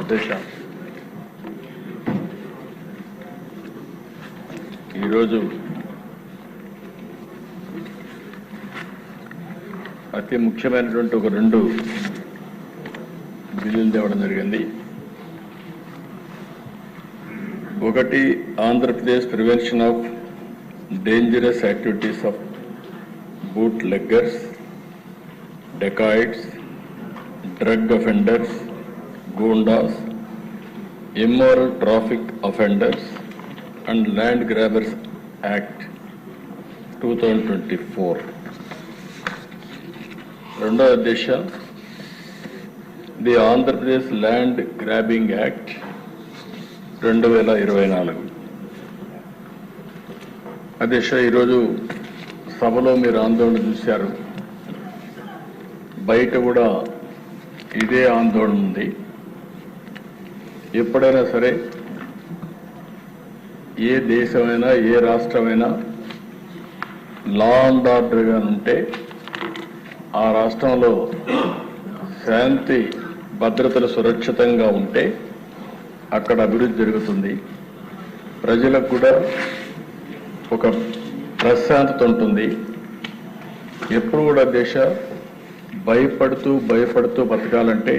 అధ్యక్ష, ఈరోజు అతి ముఖ్యమైనటువంటి ఒక 2 బిల్లులు తేవడం జరిగింది. ఒకటి Andhra Pradesh prevention of dangerous activities of bootleggers, dacoits, drug offenders, goondas, immoral traffic offenders and land grabbers act 2024. రెండో అధ్యక్ష, the Andhra Pradesh land grabbing act 2024. అధ్యక్ష, ఈరోజు సభలో మీరు ఆందోళన చూశారు, బయట కూడా ఇదే ఆందోళన ఉంది. ఎప్పుడైనా సరే ఏ దేశమైనా ఏ రాష్ట్రమైనా లా అండ్ ఆర్డర్గా ఉంటే ఆ రాష్ట్రంలో శాంతి భద్రతలు సురక్షితంగా ఉంటే అక్కడ అభివృద్ధి జరుగుతుంది. ప్రజలకు కూడా ఒక ప్రశాంతత ఉంటుంది. ఎప్పుడు కూడా దేశ భయపడుతూ బతకాలంటే,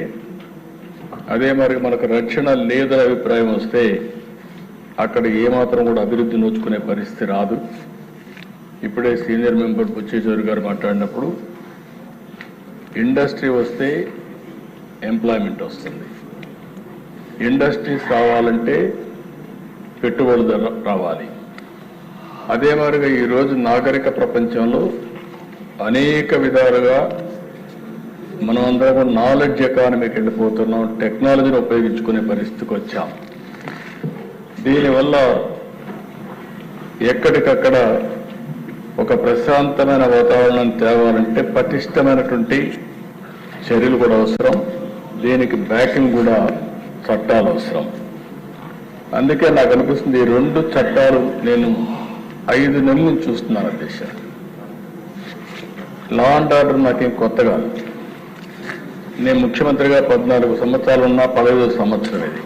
అదే మరి మనకు రక్షణ లేదనే అభిప్రాయం వస్తే అక్కడ ఏమాత్రం కూడా అభివృద్ధి నోచుకునే పరిస్థితి రాదు. ఇప్పుడే సీనియర్ మెంబర్ బుచ్చేశ్వరి గారు మాట్లాడినప్పుడు ఇండస్ట్రీ వస్తే ఎంప్లాయ్మెంట్ వస్తుంది. ఇండస్ట్రీస్ రావాలంటే పెట్టుబడులు రావాలి. అదే మరిగా ఈరోజు నాగరిక ప్రపంచంలో అనేక విధాలుగా మనం అందరం నాలెడ్జ్ ఎకానమీకి వెళ్ళిపోతున్నాం, టెక్నాలజీని ఉపయోగించుకునే పరిస్థితికి వచ్చాం. దీనివల్ల ఎక్కడికక్కడ ఒక ప్రశాంతమైన వాతావరణం తేవాలంటే పటిష్టమైనటువంటి చర్యలు కూడా అవసరం. దీనికి బ్యాకింగ్ కూడా చట్టాలు అవసరం. అందుకే నాకు అనిపిస్తుంది ఈ 2 చట్టాలు నేను 5 నెలల నుంచి చూస్తున్నాను అధ్యక్ష. లా అండ్ ఆర్డర్ నాకేం కొత్త కాదు. నేను ముఖ్యమంత్రిగా 14 సంవత్సరాలు ఉన్నా, 15వ సంవత్సరం ఇది.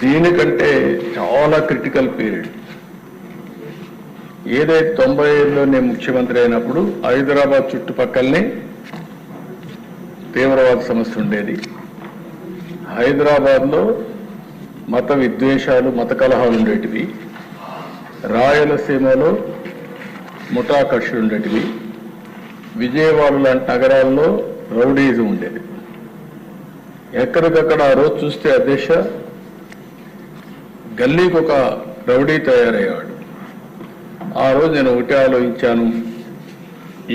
దీనికంటే చాలా క్రిటికల్ పీరియడ్. ఏదైతే 95లో నేను ముఖ్యమంత్రి అయినప్పుడు హైదరాబాద్ చుట్టుపక్కలనే తీవ్రవాద సమస్య ఉండేది. హైదరాబాద్లో మత విద్వేషాలు, మత కలహాలు ఉండేటివి. రాయలసీమలో ముఠా కక్షలు ఉండేటివి. విజయవాడ లాంటి నగరాల్లో రౌడీజం ఉండేది. ఎక్కడికక్కడ ఆ రోజు చూస్తే అధ్యక్ష గల్లీకి ఒక రౌడీ తయారయ్యాడు. ఆ రోజు నేను ఒకటే ఆలోచించాను,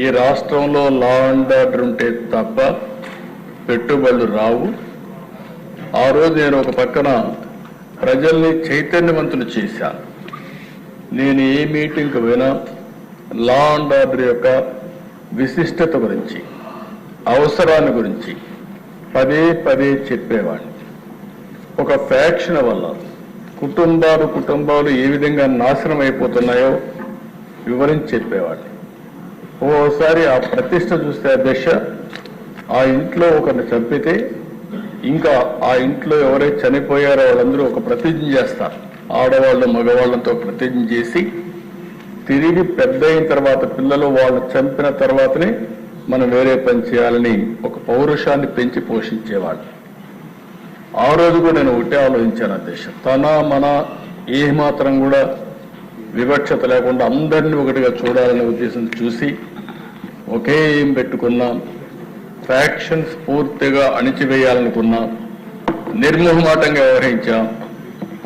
ఈ రాష్ట్రంలో లా అండ్ ఆర్డర్ ఉంటే తప్ప పెట్టుబడులు రావు. ఆ రోజు నేను ఒక పక్కన ప్రజల్ని చైతన్యవంతులు చేశాను. నేను ఏ మీటింగ్కి పోయినా లా అండ్ ఆర్డర్ యొక్క విశిష్టత గురించి, అవసరాన్ని గురించి పదే చెప్పేవాడిని. ఒక ఫ్యాక్షన్ వల్ల కుటుంబాలు ఏ విధంగా నాశనం అయిపోతున్నాయో వివరించి చెప్పేవాడిని. ఓసారి ఆ ప్రతిష్ట చూస్తే అధ్యక్ష, ఆ ఇంట్లో ఒకరిని చంపితే ఇంకా ఆ ఇంట్లో ఎవరైతే చనిపోయారో వాళ్ళందరూ ఒక ప్రతిజ్ఞ చేస్తారు. ఆడవాళ్ళు మగవాళ్ళతో ప్రతిజ్ఞ చేసి తిరిగి పెద్ద అయిన తర్వాత పిల్లలు వాళ్ళు చంపిన తర్వాతనే మనం వేరే పని చేయాలని ఒక పౌరుషాన్ని పెంచి పోషించేవాళ్ళు. ఆ రోజు కూడా నేను ఒకటే ఆలోచించాను అధ్యక్ష, తన మన ఏమాత్రం కూడా వివక్షత లేకుండా అందరినీ ఒకటిగా చూడాలనే ఉద్దేశం చూసి ఒకే ఏం పెట్టుకున్నాం. ఫ్యాక్షన్స్ పూర్తిగా అణిచివేయాలనుకున్నాం. నిర్మోహమాటంగా వ్యవహరించాం.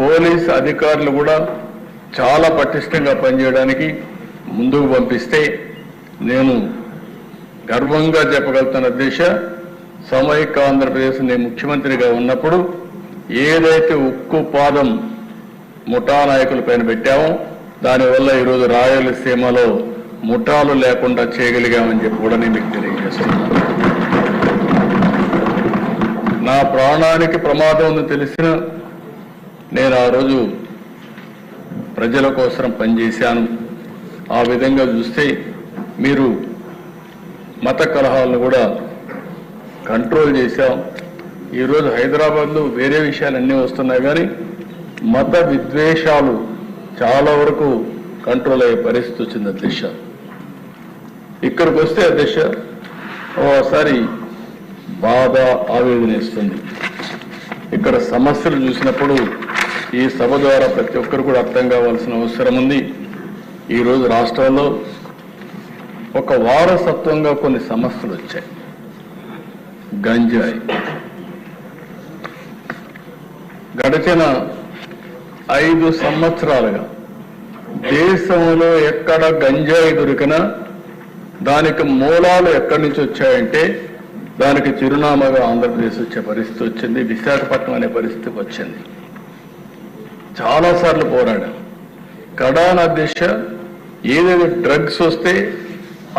పోలీస్ అధికారులు కూడా చాలా పటిష్టంగా పనిచేయడానికి ముందుకు పంపిస్తే నేను గర్వంగా చెప్పగలుగుతాను అధ్యక్ష, సమైక్య ఆంధ్రప్రదేశ్ నేను ముఖ్యమంత్రిగా ఉన్నప్పుడు ఏదైతే ఉక్కు పాదం ముఠా నాయకుల పైన పెట్టామో దానివల్ల ఈరోజు రాయలసీమలో ముఠాలు లేకుండా చేయగలిగామని చెప్పి కూడా నేను మీకు తెలియజేస్తున్నాను. నా ప్రాణానికి ప్రమాదం ఉందని తెలిసిన నేను ఆ రోజు ప్రజల కోసం పనిచేశాను. ఆ విధంగా చూస్తే మీరు మత కలహాలను కూడా కంట్రోల్ చేశాం. ఈరోజు హైదరాబాద్లో వేరే విషయాలన్నీ వస్తున్నాయి కానీ మత విద్వేషాలు చాలా వరకు కంట్రోల్ అయ్యే పరిస్థితి వచ్చింది అధ్యక్ష. ఇక్కడికి వస్తే అధ్యక్ష ఓసారి బాధ ఆవేదన ఇస్తుంది. ఇక్కడ సమస్యలు చూసినప్పుడు ఈ సభ ద్వారా ప్రతి ఒక్కరు కూడా అర్థం కావాల్సిన అవసరం ఉంది. ఈరోజు రాష్ట్రంలో ఒక వారసత్వంగా కొన్ని సమస్యలు వచ్చాయి. గంజాయి గడిచిన 5 సంవత్సరాలుగా దేశంలో ఎక్కడ గంజాయి దొరికినా దానికి మూలాలు ఎక్కడి నుంచి వచ్చాయంటే దానికి చిరునామాగా ఆంధ్రప్రదేశ్ వచ్చే పరిస్థితి వచ్చింది. విశాఖపట్నం అనే పరిస్థితికి వచ్చింది. చాలాసార్లు పోరాడాం. కడాన అధ్యక్ష ఏదైతే డ్రగ్స్ వస్తే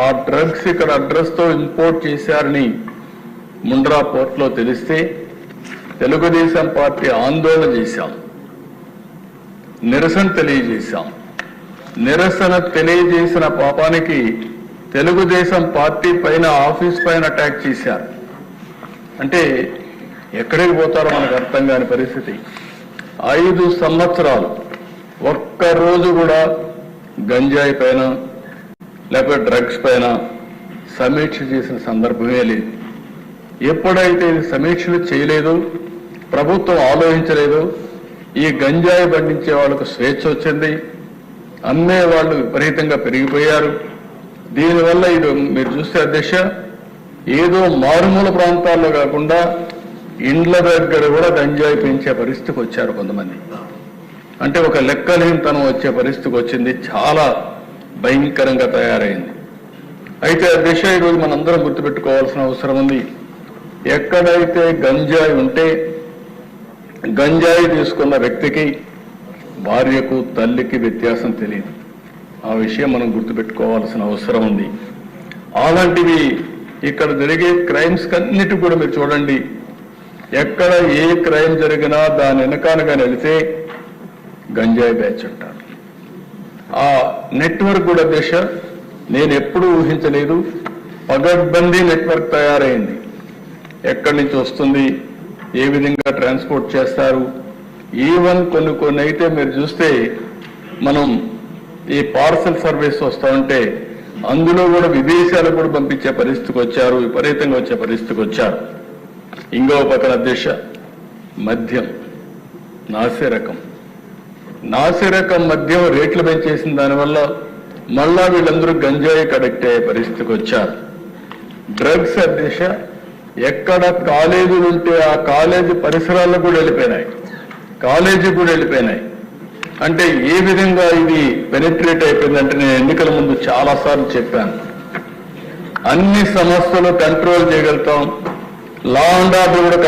ఆ డ్రగ్స్ ఇక్కడ అడ్రస్తో ఇంపోర్ట్ చేశారని ముండ్రా పోర్ట్లో తెలిస్తే తెలుగుదేశం పార్టీ ఆందోళన చేశాం, నిరసన తెలియజేశాం. నిరసన తెలియజేసిన పాపానికి తెలుగుదేశం పార్టీ పైన ఆఫీస్ పైన అటాక్ చేశారు. అంటే ఎక్కడికి పోతారో మనకు అర్థం కాని పరిస్థితి. 5 సంవత్సరాలు ఒక్కరోజు కూడా గంజాయి పైన లేకపోతే డ్రగ్స్ పైన సమీక్ష చేసిన సందర్భమే లేదు. ఎప్పుడైతే ఇది సమీక్షలు చేయలేదు, ప్రభుత్వం ఆలోచించలేదు, ఈ గంజాయి పండించే వాళ్ళకు స్వేచ్ఛ వచ్చింది, అమ్మే వాళ్ళు విపరీతంగా పెరిగిపోయారు. దీనివల్ల ఇది మీరు చూస్తే అధ్యక్ష ఏదో మారుమూల ప్రాంతాల్లో కాకుండా ఇండ్ల దగ్గర కూడా గంజాయి పెంచే పరిస్థితికి వచ్చారు కొంతమంది. అంటే ఒక లెక్కలేనితనం వచ్చే పరిస్థితికి వచ్చింది. చాలా భయంకరంగా తయారైంది. అయితే అధ్యక్ష ఈరోజు మనందరం గుర్తుపెట్టుకోవాల్సిన అవసరం ఉంది. ఎక్కడైతే గంజాయి ఉంటే గంజాయి తీసుకున్న వ్యక్తికి భార్యకు తల్లికి వ్యత్యాసం తెలియదు. ఆ విషయం మనం గుర్తుపెట్టుకోవాల్సిన అవసరం ఉంది. అలాంటివి ఇక్కడ జరిగే క్రైమ్స్ అన్నిటి కూడా మీరు చూడండి. ఎక్కడ ఏ క్రైమ్ జరిగినా దాని వెనకానగా వెళితే గంజాయి బ్యాచ్ అంటారు. ఆ నెట్వర్క్ కూడా దిశ నేను ఎప్పుడూ ఊహించలేదు. పగడ్బందీ నెట్వర్క్ తయారైంది. ఎక్కడి నుంచి వస్తుంది, ఏ విధంగా ట్రాన్స్పోర్ట్ చేస్తారు. ఈవెన్ కొన్ని అయితే మీరు చూస్తే మనం ఈ పార్సల్ సర్వీస్ వస్తూ ఉంటే అందులో కూడా విదేశాలకు కూడా పంపించే పరిస్థితికి వచ్చారు, విపరీతంగా వచ్చే పరిస్థితికి వచ్చారు. ఇంకో పక్కన అధ్యక్ష మద్యం నాసిరకం మద్యం రేట్లు పెంచేసిన దానివల్ల మళ్ళా వీళ్ళందరూ గంజాయి కడెక్ట్ అయ్యే పరిస్థితికి వచ్చారు. డ్రగ్స్ అధ్యక్ష ఎక్కడ కాలేజీలు ఉంటే ఆ కాలేజీ పరిసరాల్లో కూడా వెళ్ళిపోయినాయి, కాలేజీ కూడా వెళ్ళిపోయినాయి. అంటే ఏ విధంగా ఇది పెనిట్రేట్ అయిపోయిందంటే నేను ఎన్నికల ముందు చాలాసార్లు చెప్పాను, అన్ని సమస్యలు కంట్రోల్ చేయగలుగుతాం, లా అండ్ ఆర్డర్ కూడా